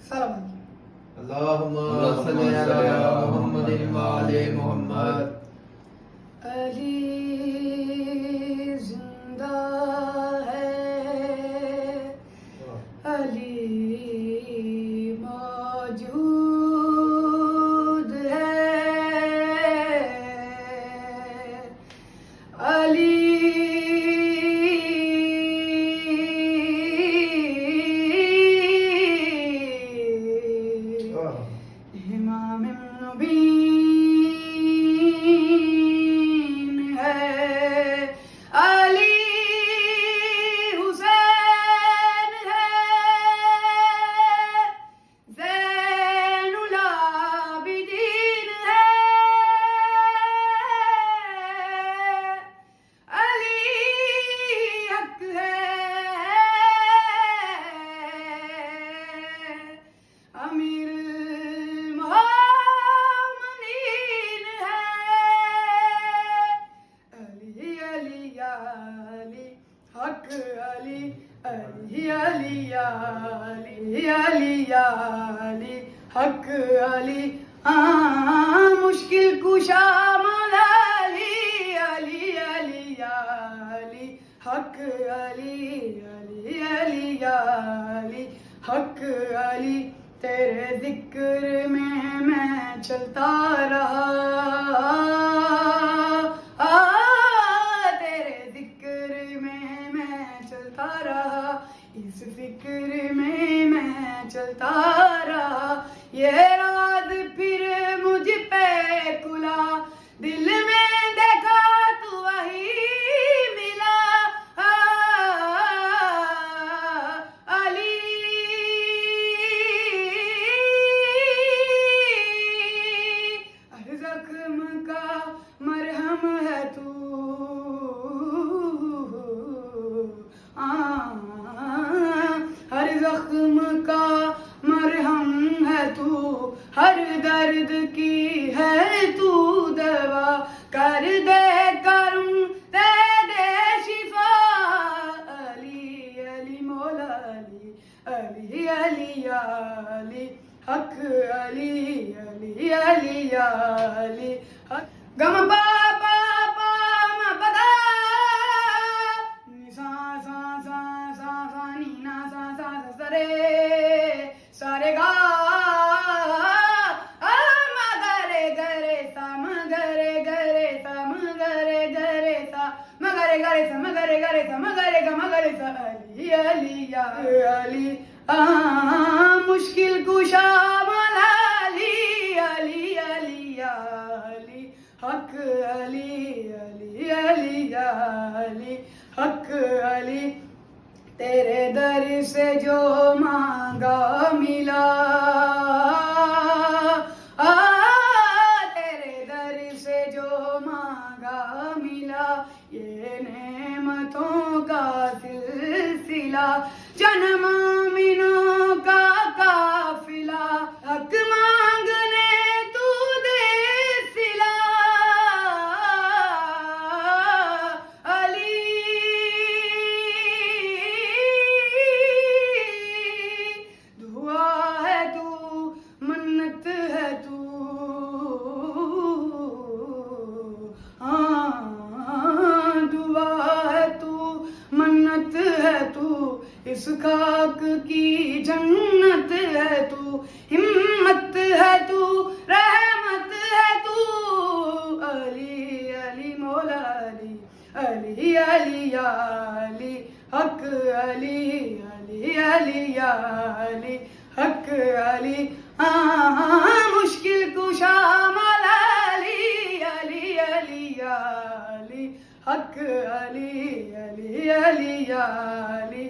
सलाम। अल्लाहुम्मा सल्ली अला मुहम्मदिन व आले मुहम्मद। अली जिंदा है, अली मौजूद है, अली इमाम नबीन है, अली हुसैन है, ज़ैनुल आबिदीन है, अली हक है, अमीर मोमिनीन है, अली अली या अली हक अली, अली अली या अली, अली या अली हक अली, मुश्किल कुशा मौला अली, अली अली या अली हक अली, अली अली या अली हक अली। तेरे जिक्र में मैं चलता रहा, तेरे जिक्र में मैं चलता रहा, इस फिक्र में मैं चलता रहा, ये रात फिर मुझ पे खुला, दिल में देखा तू वही मिला, अली हर जख्म का मरहम है तू, हर जख्म का मरहम है तू, हर दर्द की है तू दवा, कर दे करम दे दे शिफा, अली अली मौला अली, अली अली या अली हक अली, अली अली या अली हक। गम पा पा पा म पदा, नि सा सा सा सा सा नी ना सा सा सा रे, सारे गा म गरे गरे सा म गरे गरे सा म गरे गरे सा म गरे गरे सा म गरे गरे सा म गरे ग म गरे सा, अली अली या अली मुश्किल कुशा मौला अली, अली अली या अली हक अली, अली अली या अली हक अली। तेरे दर से जो मांगा मिला, तेरे दर से जो मांगा मिला, ये नेमतों का सिलसिला, जन्म मिनों का काफिला, हक मांगने तू दे सिला, अली दुआ है तू, मन्नत है तू, दुआ है तू, मन्नत है तू, इस खाक की जन्नत है तू, हिम्मत है तू, रहमत है तू, अली अली मौला अली, अली अली या अली हक अली, अली अली या अली हक अली, मुश्किल कुशा मौला अली, अली अली या अली हक अली, अली अली या अली।